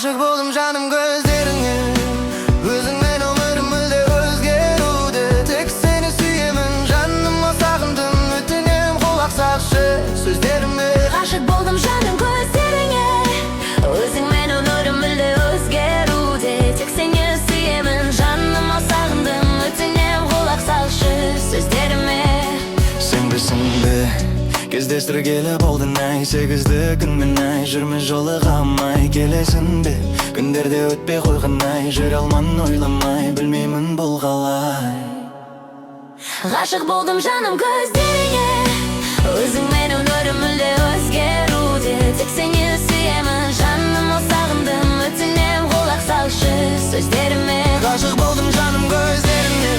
Aşık buldum canım gözlerine. Özüngmen ömürüm mülde özgerude. Tek seni süyemin canıma sağındım. Ötünem kulak sakşı sözlerime. Aşık buldum canım gözlerine. Özüngmen ömürüm mülde özgerude. Tek seni süyemin canıma sağındım. Ötünem kulak sakşı sözlerime. Sen bilsin be, кездестіргелі болдың ай. Сегізді күнмен ай, жүрміз жолығамай. Келесің бе, күндерде өтпей қойған ай. Жүре алман ойламай, білмеймін бұл қалай. Aşık buldum canım gözlerine. Özüngmen ömürüm mülde özgerude. Tek seni süyemin canıma sağındım. Ötünem kulak salшы sözlerime. Aşık buldum canım gözlerine.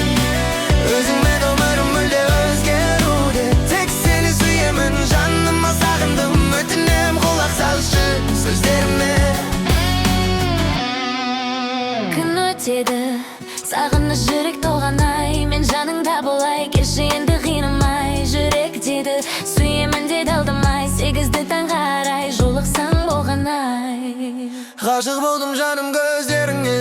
Özüngmen ömürüm mülde özgerude. Tek seni süyemin canıma sağındım. Ötünem kulak salшы sözlerime. Күн өтеді, сағыныш жүрек толған ай. Мен жаныңда болай, келші енді қинамай. Жүрек деді, сүйемін деді алдымай. Сегізді таң қарай, жолықсаң болған ай. Aşık buldum canım gözlerine.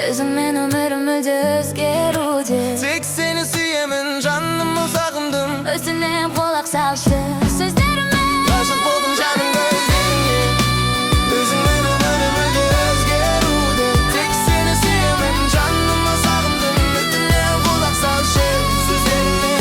Özüngmen ömürüm mülde özgerude. Tek seni süyemin canıma sağındım. Ötünem kulak salшы sözlerime. Aşık buldum canım gözlerine. Özüngmen ömürüm mülde özgerude. Tek seni süyemin canıma sağındım. Ötünem kulak salшы sözlerime.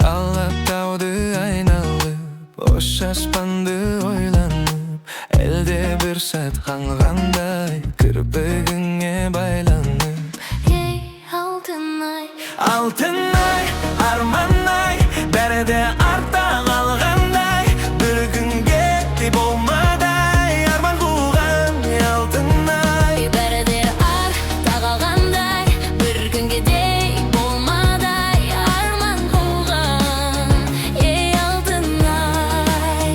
Алатауды айналып, бош аспанды ойланып, элде бір сәт қаңғандай, кірпігіңе байланып. Ей алтын ай, Алтын ай, арман ай, бәрі де артта қалғандай. Бір күнге де болмадай, арман қуған алтын ай. бәрі де артта қалғандай. Бір күнге де болмадай, арман қуған. Ей алтын ай.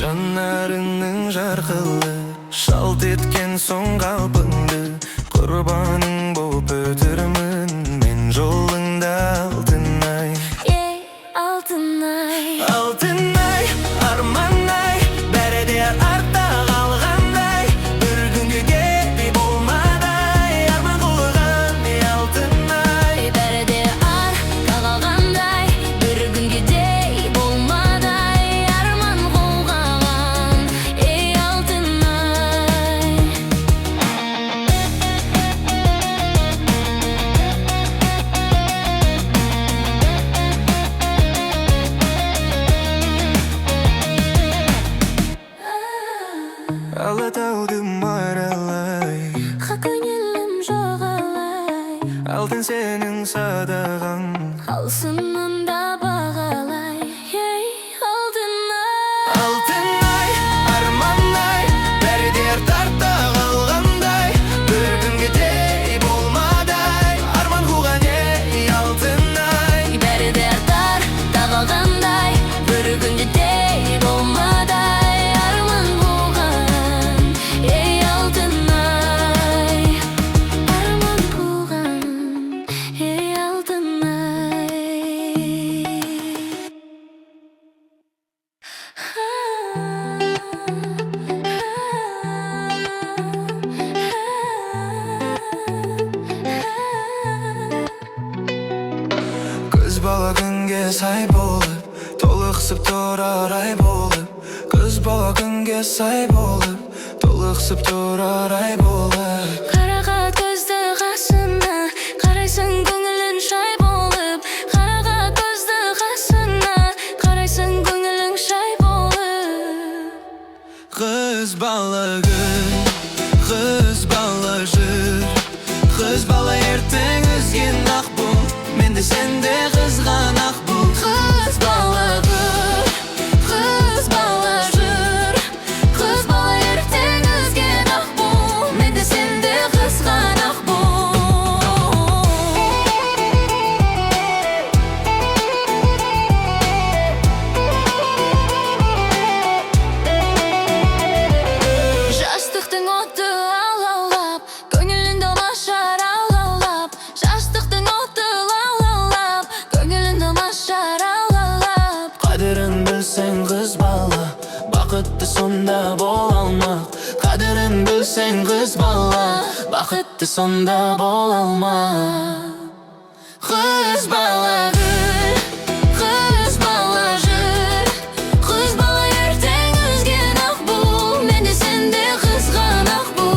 Жанарыңның жарқылы шалт еткен соң қалпыңды, құрбаның боп өтірмін мен жолыңда алтын ай. Ей алтын ай. Алтын ай, арман ай, бәрі де артта қалғандай. Бір күнге де болмадай, арман қуған алтын ай. бәрі де артта қалғандай. Бір күнге де болмадай, арман қуған. Ей алтын ай. Алатауды маралай, Көңілім жоғалай, алтын сенің садағаң. алсынында бағалай. Ей алтын ай. Алтын ай, арман ай, бәрі де артта қалғандай. Бір күнге де болмадай, арман қуған ей алтын ай. бәрі де артта қалғандай. Бір күнде де болмадай, арман қуған. Ей алтын ай. Арман қуған. Ей алтын ай. Көз бала күнге сай болып, толықсып тұрар ай болып. Көз бала күнге сай болып, толықсып тұрар ай болып. Қарақат көзді қасына, қарайсың көңілің шай болып. Қарақат көзді қасына, қарайсың көңілің шай болып. Қыз бала гүл, қыз бала жыр, қыз бала ертең үзген ақ бұлт. Meni sende kızganak bu. Kız bala gül, kız bala jür, kız bala erten özgen ah bu. Meni sende kızganak bu. Жаштықтың оты алаулап, көңіліңді машар алаулап. Жаштықтың оты алаулап, көңіліңді машар алаулап. Қадірін білсең қыз бала, бақытты сонда бола алмақ. Қадірін білсең қыз бала, бақытты сонда бола алмақ. Қыз бала гүл, қыз бала жыр, қыз бала ертең өзген ақ бұл. Мені сенде қызғанақ бұл.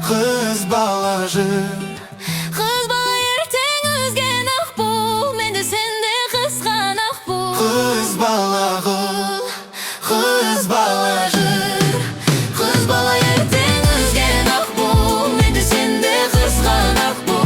Kız bala jır, Kız bala erten özgen ақ бұл. Мені сенде қызғанақ бұл. kız bala gül, kız bala jır, Kız bala erten özgen ақ бұл. Мені сенде қызғанақ бұл.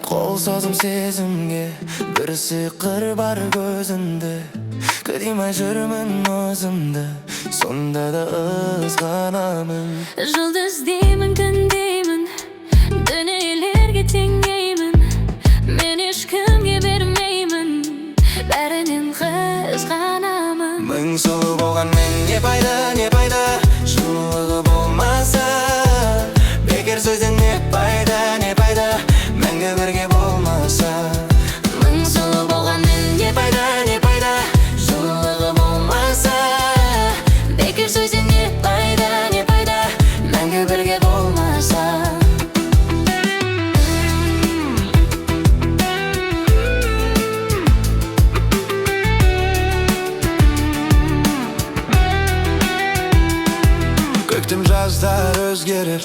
Қол созым сезімге, бір сиқыр бар көзінде. Кідемай жүрмін өзімді, сонда да ызғанамын. Жұлдыз деймін, күн деймін, дүниелерге теңеймін. Мен ешкімге бермеймін, бәрінен қызғанамын. Мың сұлу болған мен не пайда, не пайда, жылылығы болмаса. Бекер сөзден не пайда, не пайда, мәңгі бірге болмаса. Мың сұлу болған мен Не пайда, не пайда, жылылығы болмаса. бекер сөзден не пайда, не пайда, Мәңгі бірге болмаса. Көктем жаздар өзгерер,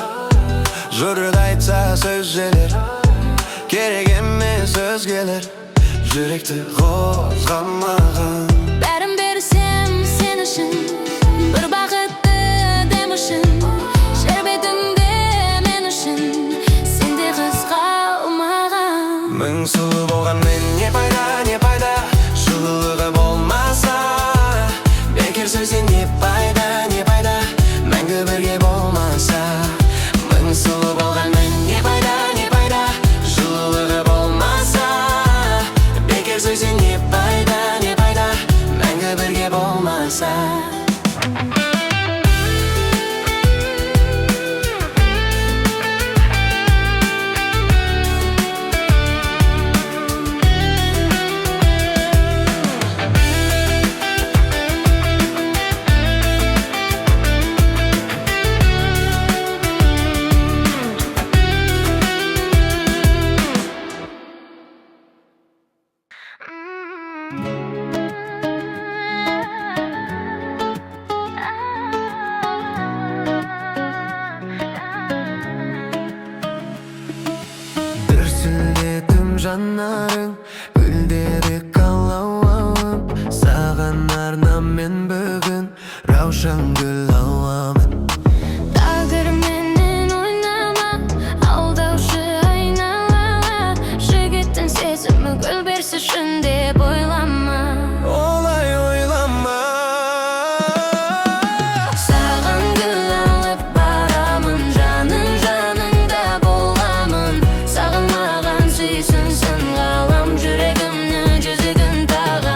жұрт айтса сөз желер. Керек емес өзгелер, жүректі қозғамаған. бәрін берсем сен үшін, бір бақытты дем үшін. Жер бетіңде мен үшін, сенде қыз қалмаған. Мың сұлу болған мен не пайда, не пайда, жылылығы болмаса. Бекер сөзден не пайда, не пайда, мәңгі бірге болмаса. Мың сұлу болған мен не пайда, не пайда, жылылығы болмаса. Бекер сөзден не пайда, не пайда, мәңгі бірге болмаса. жанарың гүлдері қалауым, саған арнам мен бүгін раушан гүл аламын. Тағдырменен ойнама, алдаушы айнала, жігіттің сезімі гүл берсі шын деп ойлама. Олай ойлама. Саған гүл алып барамын, жаныңда боламын. Сағынмаған сүйсінсің ғалам, жүрегімнің жүзігін тағы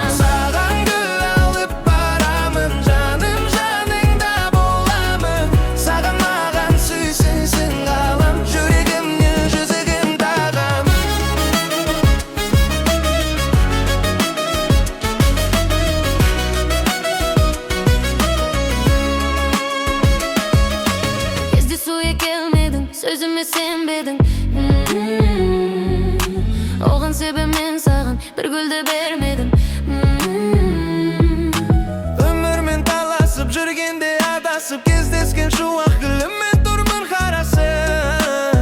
Жанымды бермедім. Өмірмен таласып жүргенде адасып кездескен шуақ гүлімен тұрмын қарасып,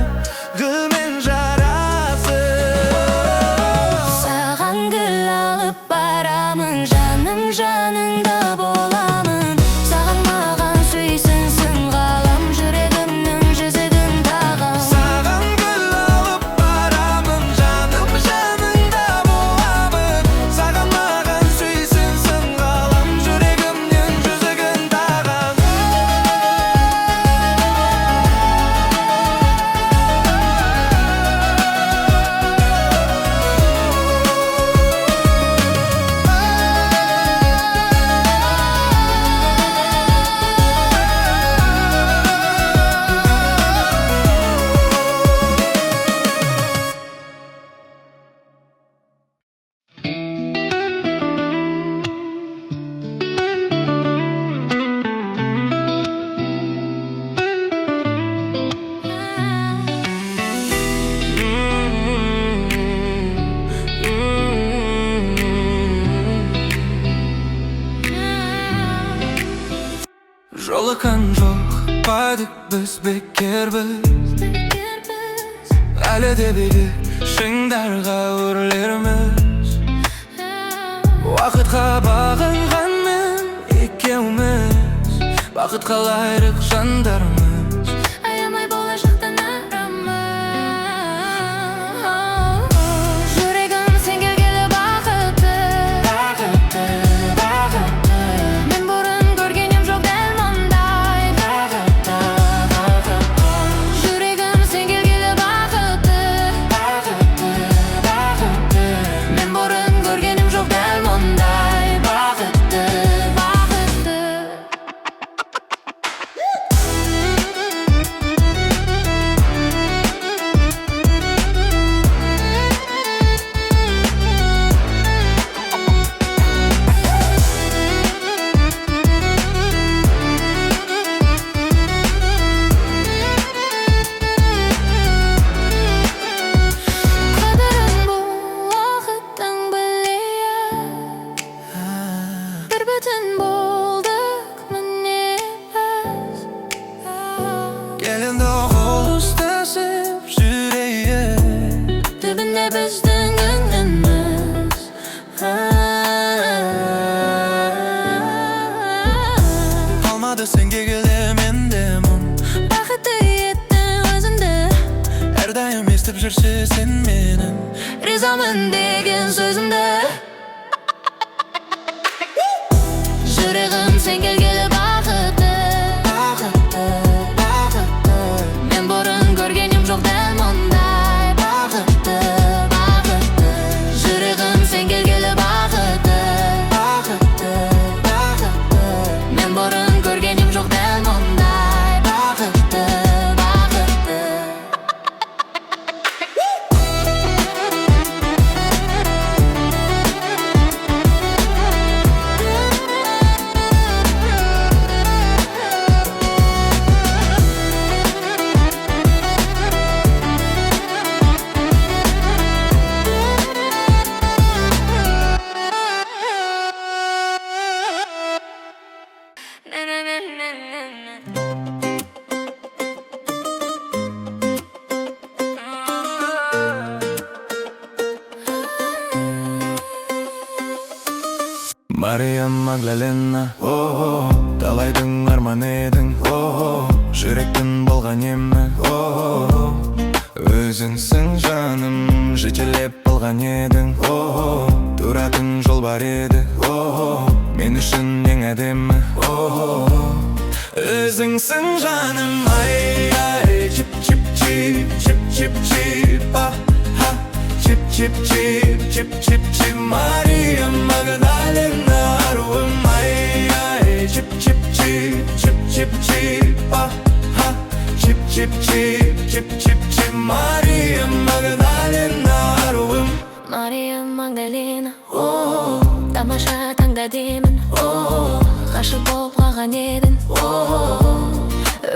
гүлмен жарасып. Саған гүл алып барамын, жаным жаныңда боламын. Саған маған сүйсінсің ғалам, жүрегімнің жүзігін тағам. Саған гүл алып барамын, жаным жаныңда боламын. Саған маған сүйсінсің ғалам, жүрегімнің жүзігін тағам. Жолыққан жоқ, байдық біз бекербіз. Әлі де билік шыңдарға өрлерміз. Уақытқа бағынғанмен екеуміз, бақыт қалайық жандармыз. Аямай болашақтан арамыз. Жүрегім сен келгелі бақытты, бақытты, бақытты. Мен бұрын көргенім жоқ дәл мұндай, бақытты, бақытты. Жүрегім сен келгелі бақытты, бақытты, бақытты. Мен бұрын көргенім жоқ дәл мұндай, бақытты, бақытты. Қадірін бұл уақыттың білейік, бір бүтін болдық міне біз. Келінді қол ұстасып жүрейік, Түбінде біздің үніміз. қалмады сенге келеменде мұң. Бақытты еттің өзіңді, Әрдайым естіп жүрсе сен менің ризамын деген сөзімді. Жүрегім сен келгелі бақытты, бақытты, бақытты. Мен бұрын көргенім жоқ дәл мұндай, бақытты, бақытты. Жүрегім сен келгелі бақытты, бақытты, бақытты. Мен бұрын көргенім жоқ дәл мұндай, бақытты, бақытты. Мария Магдалена, талайдың арман едің, жүректің болған емі, өзіңсің жаным, жетелеп алған едің, тұратын жол бар еді, мен үшін ең әдемі, өзіңсің жаным, ай, ай, чип, чип, чип, чип, чип, чип, ха, чип, чип, чип, чип, чип, чип, Мария Магдалена, аруым, ай, ай, чип, чип, чип, чип, чип, чип, ха, чип, чип, чип, чип, чип, чип, Мария Магдалена, аруым. Мария Магдалена, тамаша таңда деймін, ғашық болып қалған едің,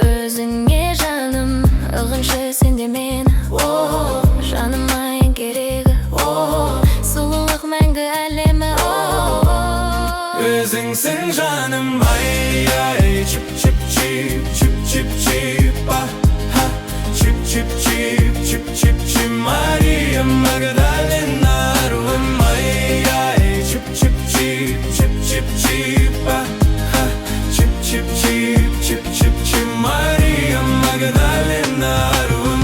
өзіңе жаным, ығыншы сен де мені, жаныма ең керегі, сұлулық мәңгі ай, ай, чип-чип-чип, чип-чип-чип, ха, чип-чип-чип, чип-чип-чип, Мария Магдалина, руым, ай, ай, чип-чип-чип, чип-чип-чип, ха, чип-чип-чип, чип-чип-чип, Мария Магдалина, руым.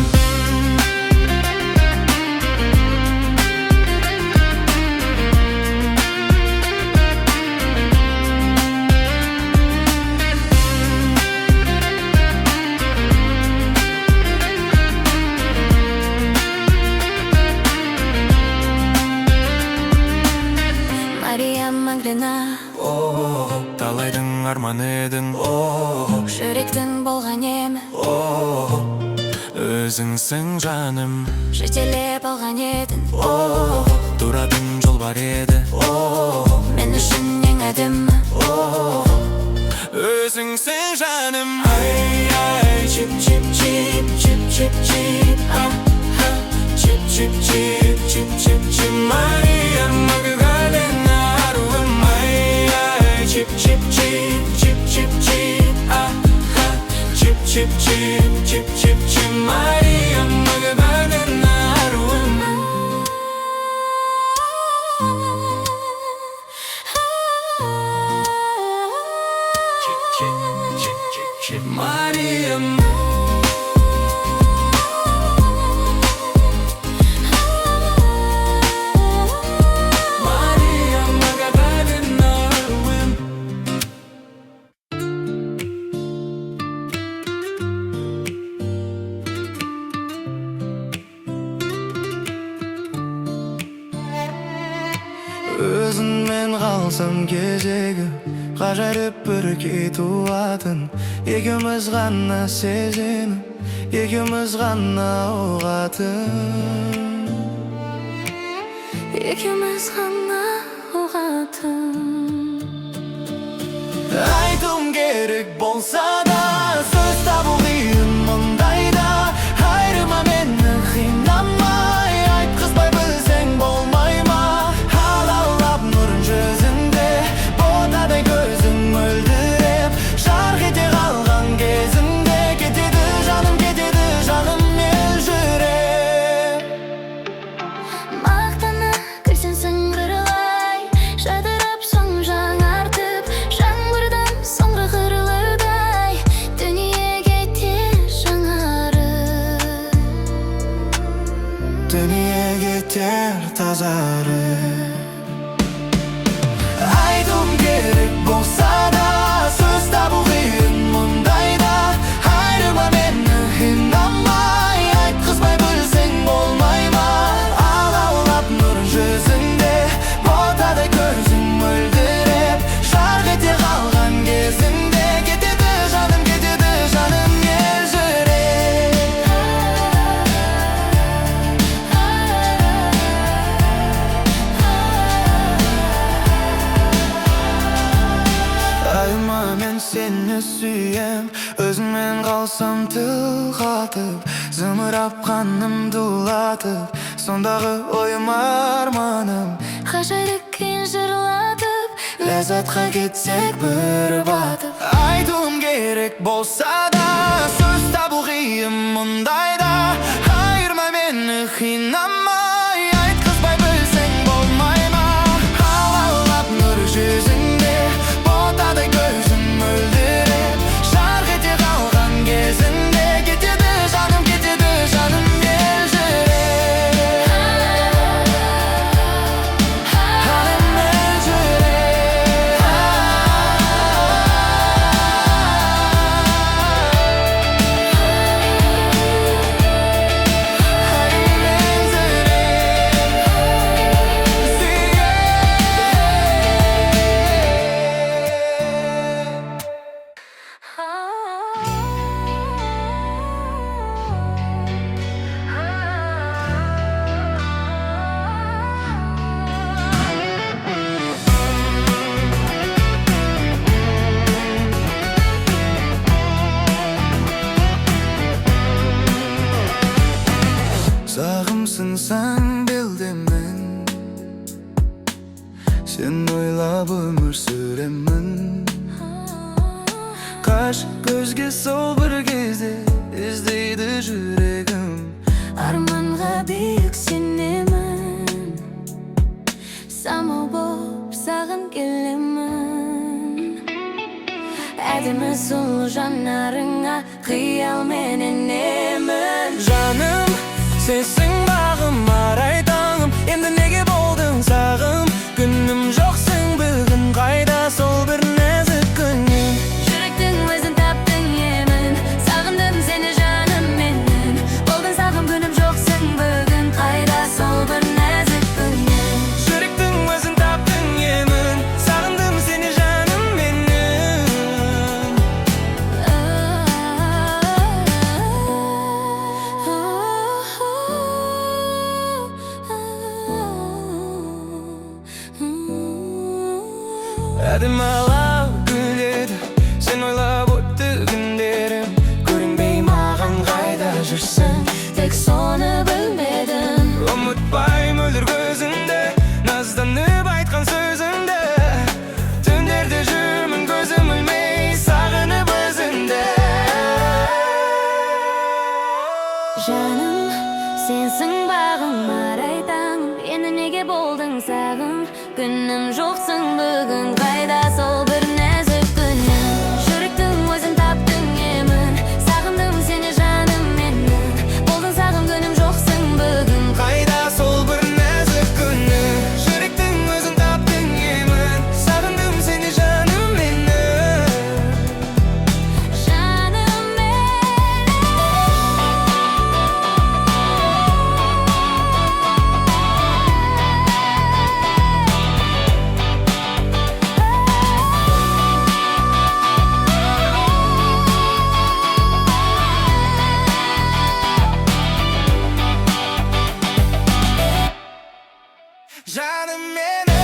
Мария Магдалина, Талайдың арманы едің, жүректің болған емі, өзіңсің жаным, жетелеп алған едің. тұратын жол бар еді, Мен үшін ең әдемі, өзіңсің жаным. Ай, ай, чип-чип-чип, чип-чип-чип, ха, чип-чип-чип, чип-чип-чип, Мария Магдалина, руым, ай, ай, чип-чип-чип, чип-чип-чип, ха, чип-чип-чип, чип-чип-чип, Мария Магдалина, руым. Мария Магдалина, руым. Өзіңмен қалсам кезегі ғажайып бір күй туатын, екеуміз ғана сеземін, екеуміз ғана ұғатын, екеуміз ғана ұғатын. айтуым керек болса да, сөз табу қиын мұндайда, айырма мені қинамай, айтқызбай білсең болмай ма, алаулап нұрын жүзіңде, ботадай көзің мөлдіреп, жарқ ете қалған кезіңде, кетеді жаным елжіреп. Мақтана күлсенсің қырлай, жадырап соң жаңартып, жаңбырдан соңғы қырлардай, дүние кетер жаңарып. Дүние кетер тазарып. Айтуым керек болса да, сөз табу қиын мұндайда, айырма мені қинамай, айтқызбай білсең болмай ма, алаулап нұрын жүзіңде, ботадай көзің мөлдіреп, жарқ ете қалған кезіңде, кетеді жаным елжіреп. Айма мен сені сүйем, өзіңмен қалсам тіл қатып, зымырап қаным дулатып, сондағы ойым арманым, Ғажайып күйін жырлатып, ләззатқа кетсек бір батып. Айтуым керек болса да, сөз табу қиын мұндайда, айырма мені қинамай, айтқызбай білсең болмай ма, алаулап нұр жүзіңде, ботадай көзің мөлдіреп, жарқ ете қалған кезіңде, кетеді жаным елжіреп. Жаным елжіреп. aşk gözge sol bir кезде izdeydi yüregim. Armanға büyük senemin, самал боп сағын келемін. Әдемі сұлу жанарыңа қиял менен емін. Жаным, сенсің бағым, арай таңым, енді неге болдың сағым? Күнім жоқсың бүгін, қайда сол бір нәзік күнің? Жүректің өзін таптың емін, сағындым сені жаным менің. Болдың сағым, күнім жоқсың бүгін, қайда сол бір нәзік күнің? Жүректің өзін таптың емін, сағындым сені жаным менің. Әдемі алау күледі, сен ойлап өтті күндерім. Көрінбей маған қайда жүрсің, Тек соны білмедім. ұмытпай мөлдір көзіңді, назданып айтқан сөзіңді. Түндерде жүрмін көзім ілмей, сағынып өзіңді. Жаным, сенсің бағым, арай таңым, енді неге болдың сағым? Күнім жоқсың бүгін, қайда сол бір нәзік күнің? Жүректің өзін таптың емін, сағындым сені жаным менің. Болдың сағым, күнім жоқсың бүгін. Қайда сол бір нәзік күні? Жүректің өзін таптың емін, сағындым сені жаным менің. Жаным Жаным менің.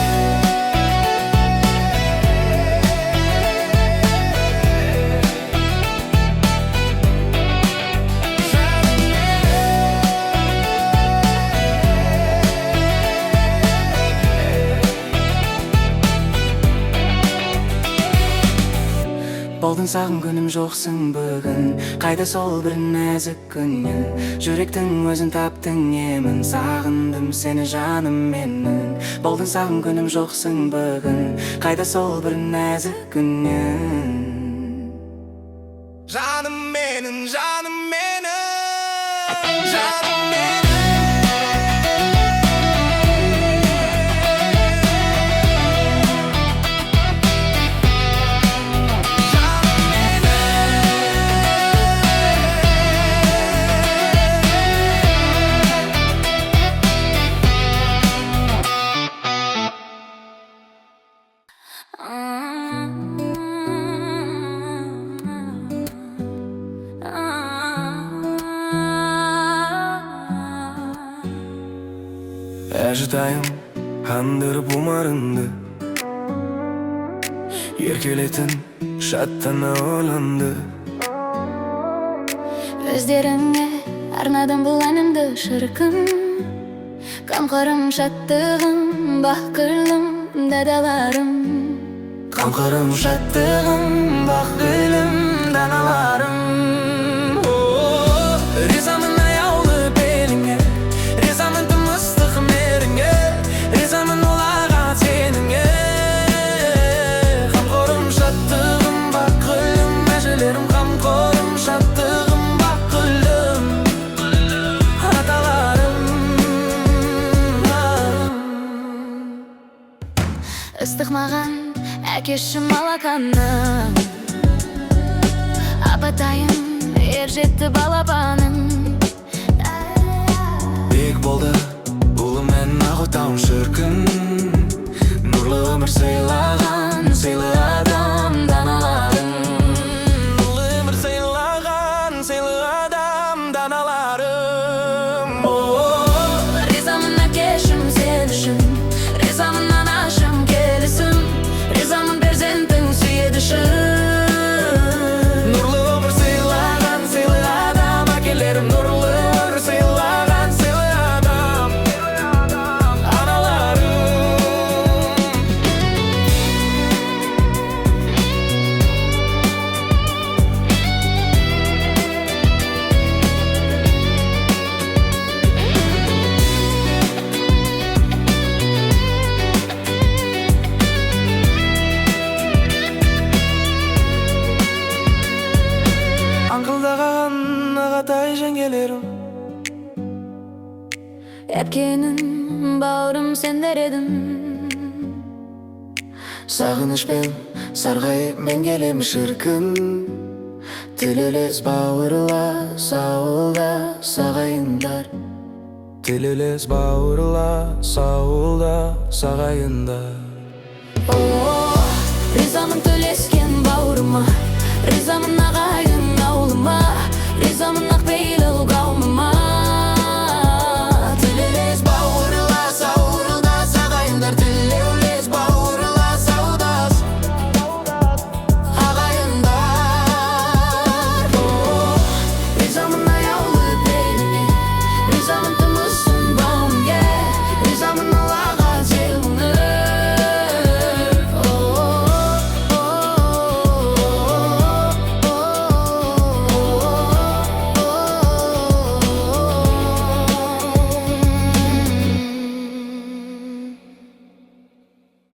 Болдың сағым, күнім жоқсың бүгін, қайда сол бір нәзік күнің? Жүректің өзін таптың емін, сағындым сені жаным менің. Болдың сағым, күнім жоқсың бүгін, қайда сол бір нәзік күнің? Жаным менің, жаным менің, жаным менің. Әжітайым андырып умарынды, еркелетін шаттана ойланды. Өздеріңе арнадым бұл әнімді шіркін. Қамқорым, шаттығым, бақырлым, дадаларым. Қамқорым, шаттығым, бақ гүлім, даналарым. Ризамын аяулы беліңе, ризамын тым ыстық меріңе, ризамын олаған сеніңе. Қамқорым, шаттығым, бақ гүлім, әжелерім. Қамқорым, шаттығым, бақ гүлім, аталарым. Ыстық маған әкешім алақаным, апатайым ержетті балапаным. Бек болды ұлы мен ақ отауым шіркін, нұрлы өмір сыйлаған, сыйлы адам даналарым. Нұрлы өмір сыйлаған, сыйлы адам даналарым. Ризамын әкешім сен үшін, ризамын анашым келісім, ризамын перзентің сүйеді шын. Нұрлы өмір сыйлаған, сыйлы адам әкелі атай жеңгелерим. Эпкенім бауырым сендер едің. Сағынышпен сарғайып мен келем шіркін. Тілелес бауырлас ауылда сағайындар. Тілелес бауырлас ауылда сағайындар. Ризамын төлескен бауырыма,